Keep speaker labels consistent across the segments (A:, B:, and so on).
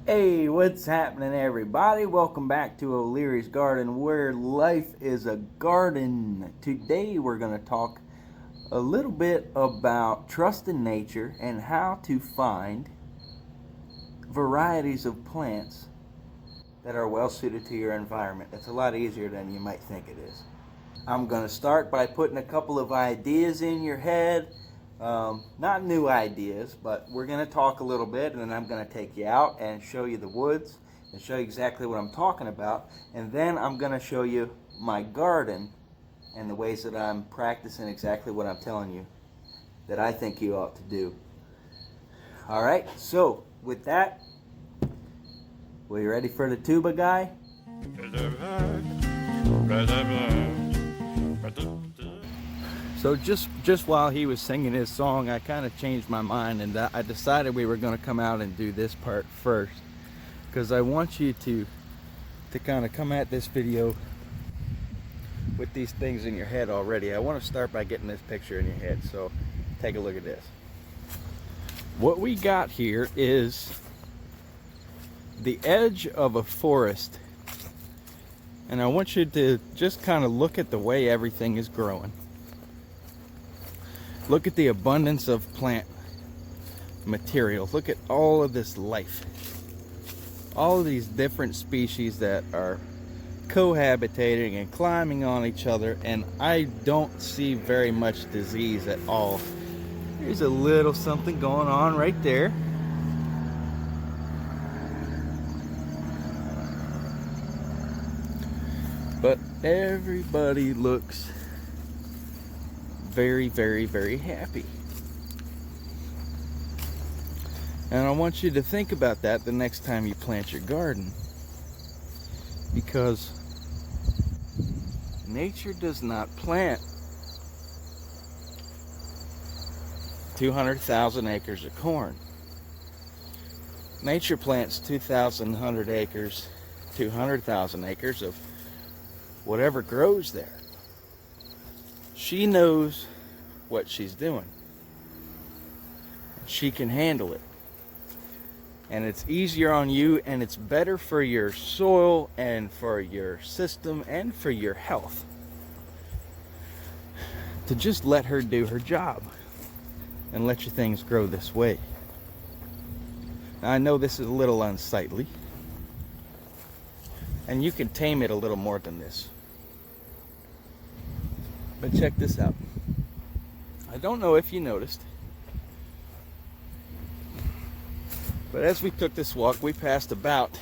A: Hey, what's happening, everybody? Welcome back to O'Leary's Garden, where life is a garden. Today, we're going to talk a little bit about trust in nature and how to find varieties of plants that are well suited to your environment. It's a lot easier than you might think it is. I'm going to start by putting a couple of ideas in your head. Not new ideas, but we're going to talk a little bit, and then I'm going to take you out and show you the woods and show you exactly what I'm talking about. And then I'm going to show you my garden and the ways that I'm practicing exactly what I'm telling you that I think you ought to do. All right, so with that, are you ready for the tuba guy? So just while he was singing his song, I kind of changed my mind, and I decided we were going to come out and do this part first, because I want you to kind of come at this video with these things in your head already. I want to start by getting this picture in your head, so take a look at this. What we got here is the edge of a forest, and I want you to just kind of look at the way everything is growing. Look at the abundance of plant material. Look at all of this life. All of these different species that are cohabitating and climbing on each other, and I don't see very much disease at all. There's a little something going on right there. But everybody looks very, very, very happy. And I want you to think about that the next time you plant your garden, because nature does not plant 200,000 acres of corn. Nature plants 2,100 acres, 200,000 acres of whatever grows there. She knows what she's doing. She can handle it. And it's easier on you, and it's better for your soil and for your system and for your health to just let her do her job and let your things grow this way. Now, I know this is a little unsightly, and you can tame it a little more than this. But check this out. I don't know if you noticed, but as we took this walk, we passed about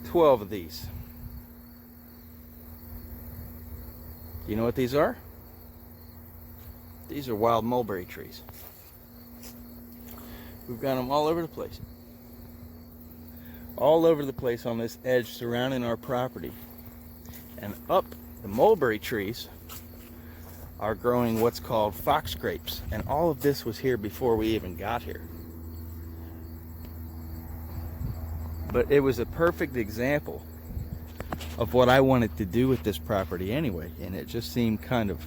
A: 12 of these. You know what these are? These are wild mulberry trees. We've got them all over the place. All over the place on this edge surrounding our property. And up the mulberry trees are growing what's called fox grapes. And all of this was here before we even got here. But it was a perfect example of what I wanted to do with this property anyway. And it just seemed kind of,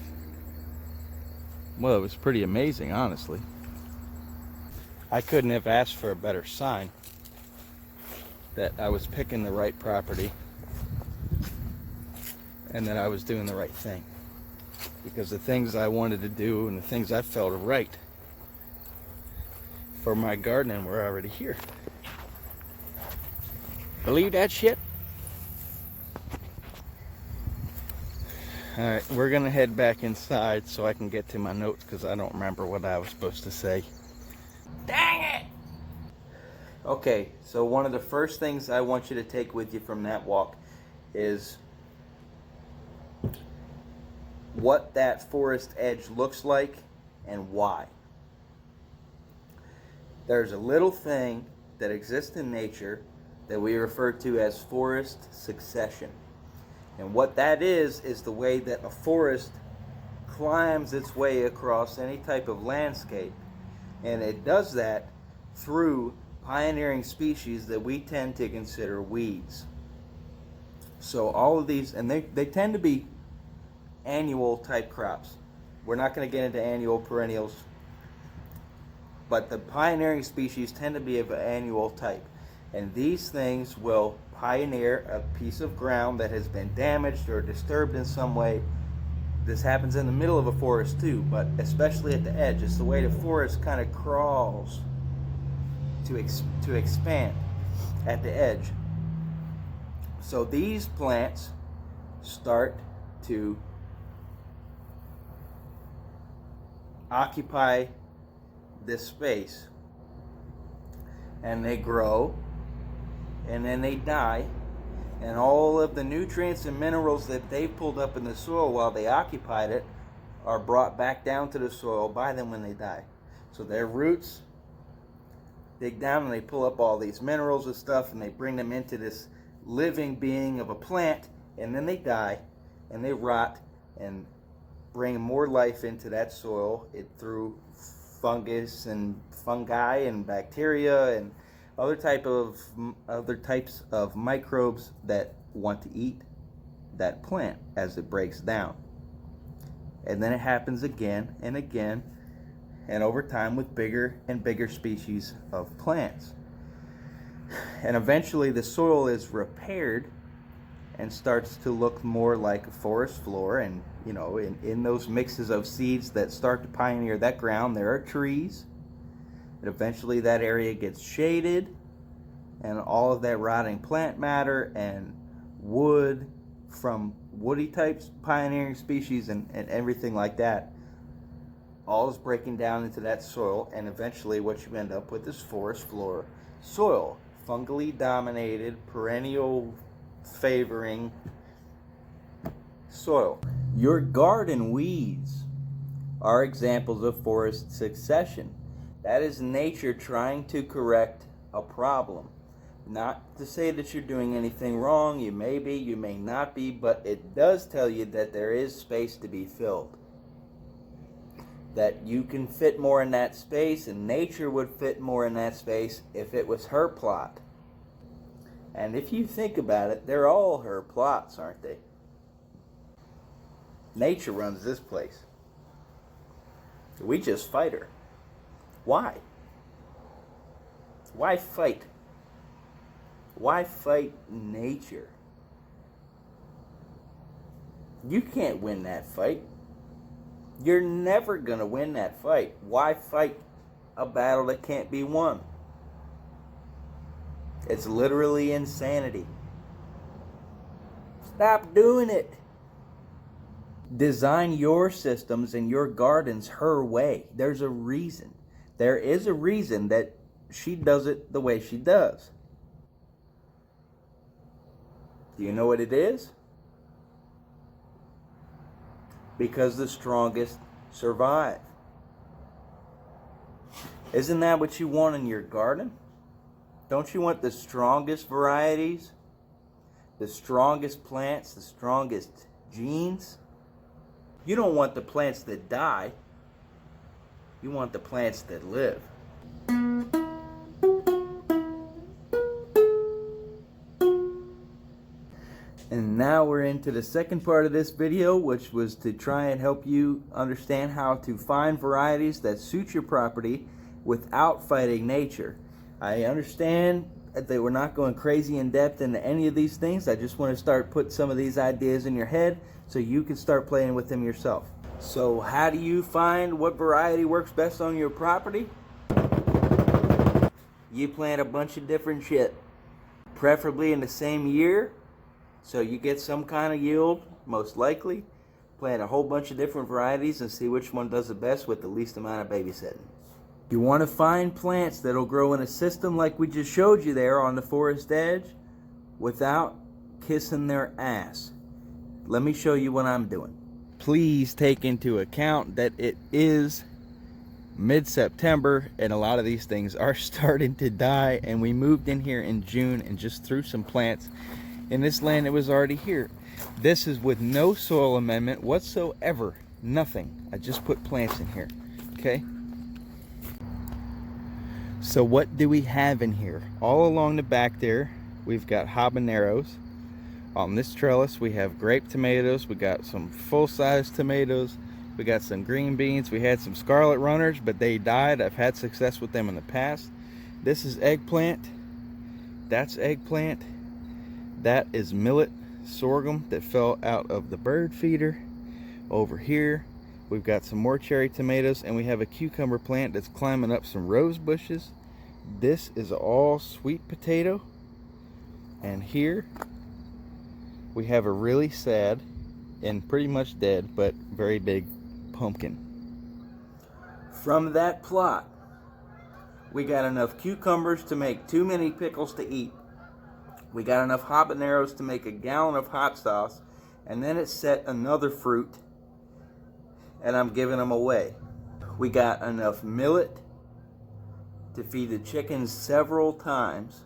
A: well, it was pretty amazing, honestly. I couldn't have asked for a better sign that I was picking the right property and that I was doing the right thing, because the things I wanted to do and the things I felt are right for my gardening were already here. Believe that shit? Alright, we're gonna head back inside so I can get to my notes, because I don't remember what I was supposed to say. Dang it! Okay, so one of the first things I want you to take with you from that walk is what that forest edge looks like and why. There's a little thing that exists in nature that we refer to as forest succession. And what that is the way that a forest climbs its way across any type of landscape. And it does that through pioneering species that we tend to consider weeds. So all of these, and they tend to be annual type crops. We're not going to get into annual perennials but the pioneering species tend to be of an annual type. And these things will pioneer a piece of ground that has been damaged or disturbed in some way. This happens in the middle of a forest too, but especially at the edge. It's the way the forest kind of crawls to expand at the edge. So these plants start to occupy this space, and they grow, and then they die, and all of the nutrients and minerals that they pulled up in the soil while they occupied it are brought back down to the soil by them when they die. So their roots dig down and they pull up all these minerals and stuff, and they bring them into this living being of a plant, and then they die and they rot and bring more life into that soil through fungus and fungi and bacteria and other types of microbes that want to eat that plant as it breaks down. And then it happens again and again, and over time with bigger and bigger species of plants. And eventually the soil is repaired and starts to look more like a forest floor. And you know, in those mixes of seeds that start to pioneer that ground, there are trees. And eventually that area gets shaded, and all of that rotting plant matter and wood from woody types, pioneering species, and everything like that, all is breaking down into that soil, and eventually what you end up with is forest floor soil, fungally dominated, perennial favoring soil. Your garden weeds are examples of forest succession. That is nature trying to correct a problem. Not to say that you're doing anything wrong. You may be, you may not be, but it does tell you that there is space to be filled. That you can fit more in that space, and nature would fit more in that space if it was her plot. And if you think about it, they're all her plots, aren't they? Nature runs this place. We just fight her. Why? Why fight? Why fight nature? You can't win that fight. You're never going to win that fight. Why fight a battle that can't be won? It's literally insanity. Stop doing it. Design your systems and your gardens her way. There's a reason. There is a reason that she does it the way she does. Do you know what it is? Because the strongest survive. Isn't that what you want in your garden? Don't you want the strongest varieties? The strongest plants? The strongest genes? You don't want the plants that die. You want the plants that live. And now we're into the second part of this video, which was to try and help you understand how to find varieties that suit your property without fighting nature. I understand that we're not going crazy in depth into any of these things. I just want to start putting some of these ideas in your head so you can start playing with them yourself. So how do you find what variety works best on your property? You plant a bunch of different shit, preferably in the same year, so you get some kind of yield, most likely. Plant a whole bunch of different varieties and see which one does the best with the least amount of babysitting. You want to find plants that'll grow in a system like we just showed you there on the forest edge without kissing their ass. Let me show you what I'm doing. Please take into account that it is mid-September and a lot of these things are starting to die, and we moved in here in June and just threw some plants in this land that was already here. This is with no soil amendment whatsoever. Nothing. I just put plants in here. Okay? So what do we have in here? All along the back there, we've got habaneros. On this trellis, we have grape tomatoes. We got some full-size tomatoes, We got some green beans. We had some scarlet runners, but they died. I've had success with them in the past. This is eggplant. That's eggplant. That is millet sorghum that fell out of the bird feeder. Over here, we've got some more cherry tomatoes, and we have a cucumber plant that's climbing up some rose bushes. This is all sweet potato. And here, we have a really sad and pretty much dead, but very big pumpkin. From that plot, we got enough cucumbers to make too many pickles to eat. We got enough habaneros to make a gallon of hot sauce, and then it set another fruit, and I'm giving them away. We got enough millet to feed the chickens several times.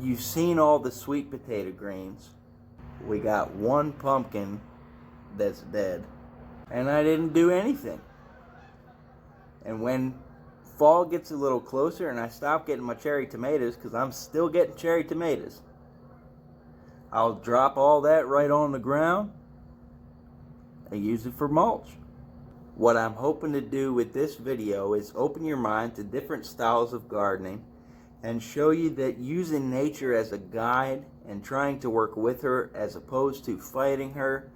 A: You've seen all the sweet potato greens. We got one pumpkin that's dead, and I didn't do anything. And when fall gets a little closer and I stop getting my cherry tomatoes, because I'm still getting cherry tomatoes, I'll drop all that right on the ground and use it for mulch. What I'm hoping to do with this video is open your mind to different styles of gardening and show you that using nature as a guide and trying to work with her as opposed to fighting her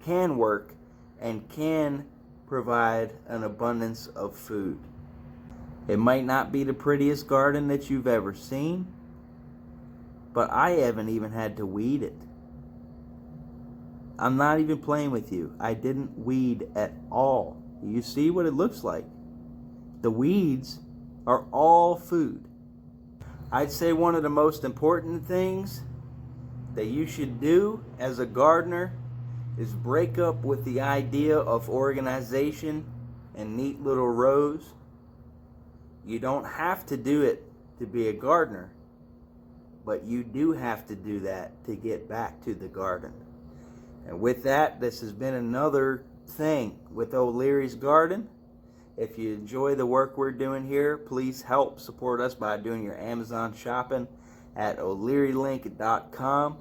A: can work and can provide an abundance of food. It might not be the prettiest garden that you've ever seen, but I haven't even had to weed it. I'm not even playing with you. I didn't weed at all. You see what it looks like? The weeds are all food. I'd say one of the most important things that you should do as a gardener is break up with the idea of organization and neat little rows. You don't have to do it to be a gardener, but you do have to do that to get back to the garden. And with that, this has been another thing with O'Leary's Garden. If you enjoy the work we're doing here, please help support us by doing your Amazon shopping at o'learylink.com.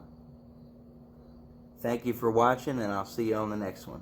A: Thank you for watching, and I'll see you on the next one.